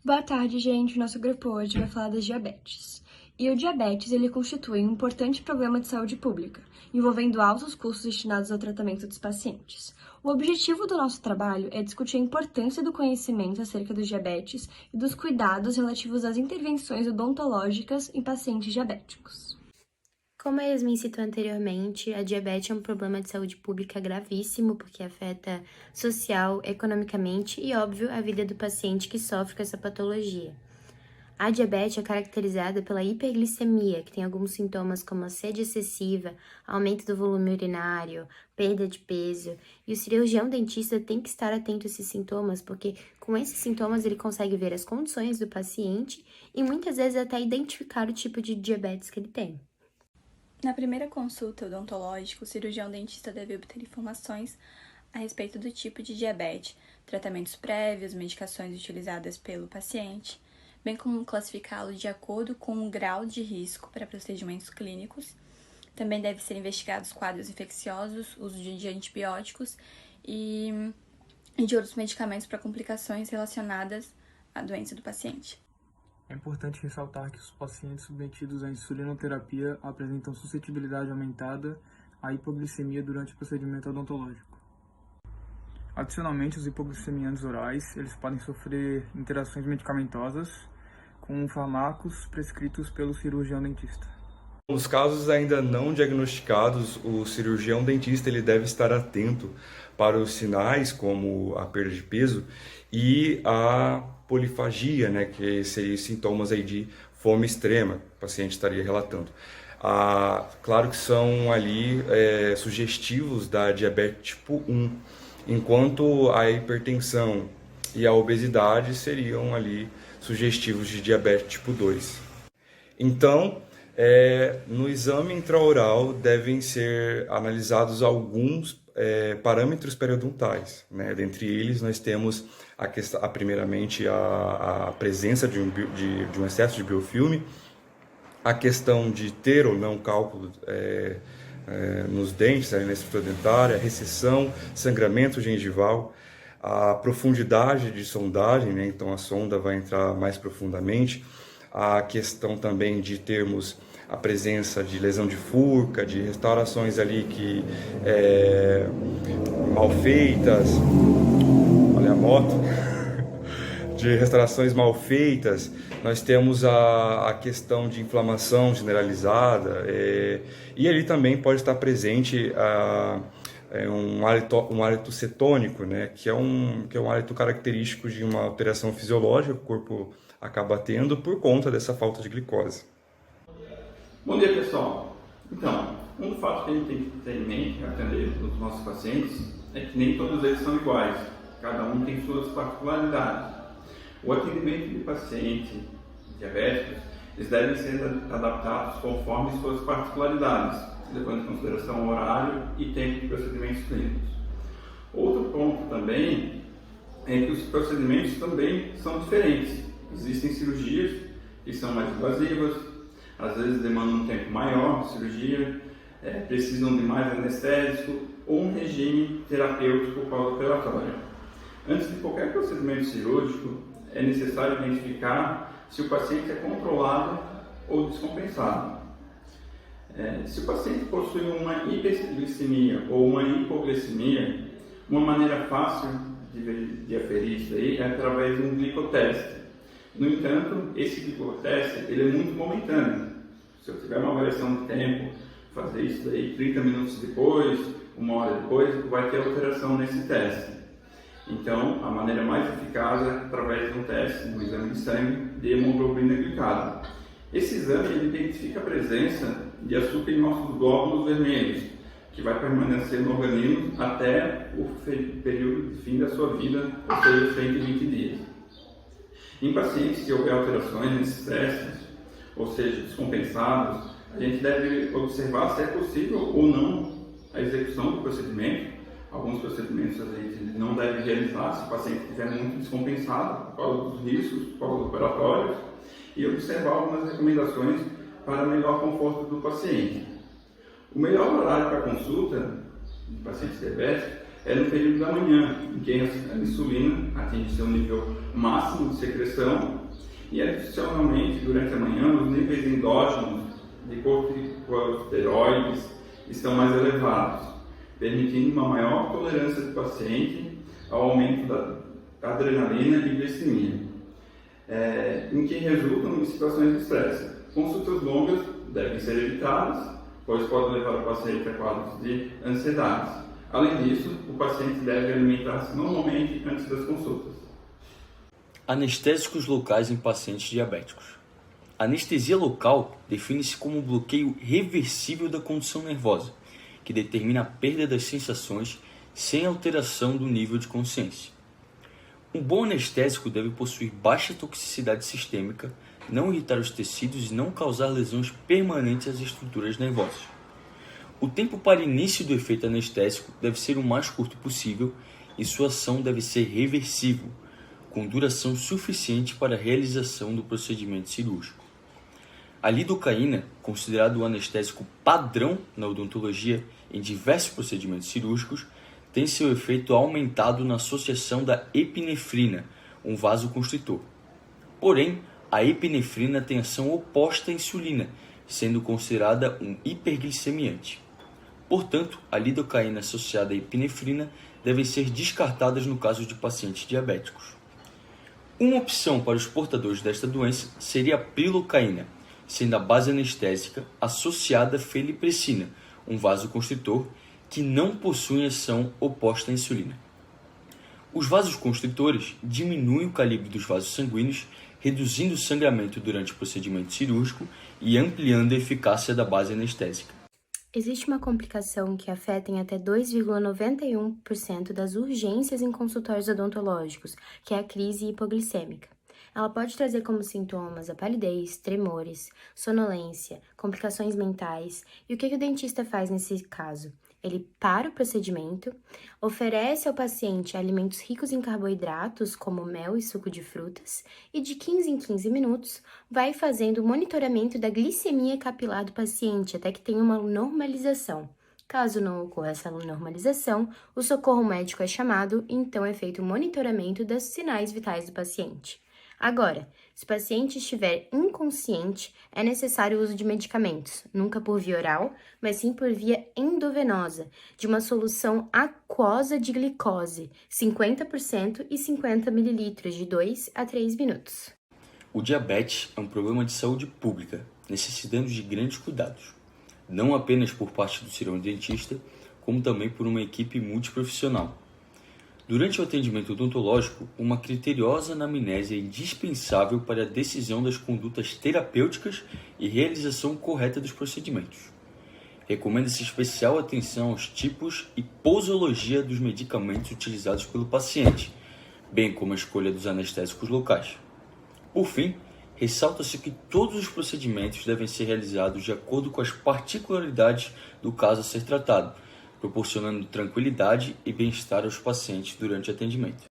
Boa tarde, gente. O nosso grupo hoje vai falar das diabetes. E o diabetes, ele constitui um importante problema de saúde pública, envolvendo altos custos destinados ao tratamento dos pacientes. O objetivo do nosso trabalho é discutir a importância do conhecimento acerca do diabetes e dos cuidados relativos às intervenções odontológicas em pacientes diabéticos. Como a Yasmin citou anteriormente, a diabetes é um problema de saúde pública gravíssimo, porque afeta social, economicamente e, óbvio, a vida do paciente que sofre com essa patologia. A diabetes é caracterizada pela hiperglicemia, que tem alguns sintomas como a sede excessiva, aumento do volume urinário, perda de peso, e o cirurgião dentista tem que estar atento a esses sintomas, porque com esses sintomas ele consegue ver as condições do paciente e muitas vezes até identificar o tipo de diabetes que ele tem. Na primeira consulta odontológica, o cirurgião dentista deve obter informações a respeito do tipo de diabetes, tratamentos prévios, medicações utilizadas pelo paciente, bem como classificá-lo de acordo com o grau de risco para procedimentos clínicos. Também deve ser investigados quadros infecciosos, uso de antibióticos e de outros medicamentos para complicações relacionadas à doença do paciente. É importante ressaltar que os pacientes submetidos à insulinoterapia apresentam suscetibilidade aumentada à hipoglicemia durante o procedimento odontológico. Adicionalmente, os hipoglicemiantes orais eles podem sofrer interações medicamentosas com fármacos prescritos pelo cirurgião dentista. Nos casos ainda não diagnosticados, o cirurgião dentista ele deve estar atento para os sinais como a perda de peso e a polifagia, né, que seriam sintomas aí de fome extrema que o paciente estaria relatando. Claro que são ali sugestivos da diabetes tipo 1, enquanto a hipertensão e a obesidade seriam ali sugestivos de diabetes tipo 2. Então, no exame intraoral devem ser analisados alguns parâmetros periodontais, né? Dentre eles nós temos primeiramente a presença de um excesso de biofilme, a questão de ter ou não cálculo nos dentes, na estrutura dentária, a recessão, sangramento gengival, a profundidade de sondagem, né? Então a sonda vai entrar mais profundamente, a questão também de termos a presença de lesão de furca, de restaurações ali que mal feitas, olha a moto, de restaurações mal feitas. Nós temos a questão de inflamação generalizada e ali também pode estar presente um hálito cetônico, né, que é um hálito característico de uma alteração fisiológica que o corpo acaba tendo por conta dessa falta de glicose. Bom dia, pessoal. Então, um dos fatos que a gente tem que ter em mente ao atender os nossos pacientes é que nem todos eles são iguais. Cada um tem suas particularidades. O atendimento de pacientes diabéticos, eles devem ser adaptados conforme suas particularidades, levando em consideração o horário e tempo de procedimentos clínicos. Outro ponto também é que os procedimentos também são diferentes. Existem cirurgias que são mais invasivas, às vezes demandam um tempo maior de cirurgia, precisam de mais anestésico ou um regime terapêutico pós-operatório. Antes de qualquer procedimento cirúrgico, é necessário identificar se o paciente é controlado ou descompensado. Se o paciente possui uma hiperglicemia ou uma hipoglicemia, uma maneira fácil de aferir isso aí é através de um glicoteste. No entanto, esse glicoteste ele é muito momentâneo. Se eu tiver uma variação de tempo, fazer isso daí 30 minutos depois, uma hora depois, vai ter alteração nesse teste. Então, a maneira mais eficaz é através de um teste, um exame de sangue de hemoglobina glicada. Esse exame ele identifica a presença de açúcar em nossos glóbulos vermelhos, que vai permanecer no organismo até o período de fim da sua vida, ou seja, 120 dias. Em pacientes que houver alterações nesses testes, ou seja, descompensados, a gente deve observar se é possível ou não a execução do procedimento. Alguns procedimentos a gente não deve realizar se o paciente estiver muito descompensado por causa dos riscos pós-operatórios e observar algumas recomendações para melhor conforto do paciente. O melhor horário para consulta de pacientes diabéticos é no período da manhã, em que a insulina atinge seu nível máximo de secreção e, adicionalmente, durante a manhã, os níveis endógenos de corticosteroides estão mais elevados, permitindo uma maior tolerância do paciente ao aumento da adrenalina e glicemia, em que resultam em situações de estresse. Consultas longas devem ser evitadas, pois podem levar o paciente a quadros de ansiedade. Além disso, o paciente deve alimentar-se normalmente antes das consultas. Anestésicos locais em pacientes diabéticos. A anestesia local define-se como um bloqueio reversível da condução nervosa, que determina a perda das sensações sem alteração do nível de consciência. Um bom anestésico deve possuir baixa toxicidade sistêmica, não irritar os tecidos e não causar lesões permanentes às estruturas nervosas. O tempo para início do efeito anestésico deve ser o mais curto possível e sua ação deve ser reversível, com duração suficiente para a realização do procedimento cirúrgico. A lidocaína, considerado o anestésico padrão na odontologia em diversos procedimentos cirúrgicos, tem seu efeito aumentado na associação da epinefrina, um vasoconstritor. Porém, a epinefrina tem ação oposta à insulina, sendo considerada um hiperglicemiante. Portanto, a lidocaína associada à epinefrina devem ser descartadas no caso de pacientes diabéticos. Uma opção para os portadores desta doença seria a prilocaína, sendo a base anestésica associada à felipressina, um vasoconstritor que não possui ação oposta à insulina. Os vasoconstritores diminuem o calibre dos vasos sanguíneos, reduzindo o sangramento durante o procedimento cirúrgico e ampliando a eficácia da base anestésica. Existe uma complicação que afeta em até 2,91% das urgências em consultórios odontológicos, que é a crise hipoglicêmica. Ela pode trazer como sintomas a palidez, tremores, sonolência, complicações mentais. E o que o dentista faz nesse caso? Ele para o procedimento, oferece ao paciente alimentos ricos em carboidratos, como mel e suco de frutas, e de 15 em 15 minutos vai fazendo o monitoramento da glicemia capilar do paciente até que tenha uma normalização. Caso não ocorra essa normalização, o socorro médico é chamado e então é feito o monitoramento dos sinais vitais do paciente. Agora, se o paciente estiver inconsciente, é necessário o uso de medicamentos, nunca por via oral, mas sim por via endovenosa, de uma solução aquosa de glicose, 50% e 50 ml, de 2 a 3 minutos. O diabetes é um problema de saúde pública, necessitando de grandes cuidados, não apenas por parte do cirurgião dentista, como também por uma equipe multiprofissional. Durante o atendimento odontológico, uma criteriosa anamnese é indispensável para a decisão das condutas terapêuticas e realização correta dos procedimentos. Recomenda-se especial atenção aos tipos e posologia dos medicamentos utilizados pelo paciente, bem como a escolha dos anestésicos locais. Por fim, ressalta-se que todos os procedimentos devem ser realizados de acordo com as particularidades do caso a ser tratado, proporcionando tranquilidade e bem-estar aos pacientes durante o atendimento.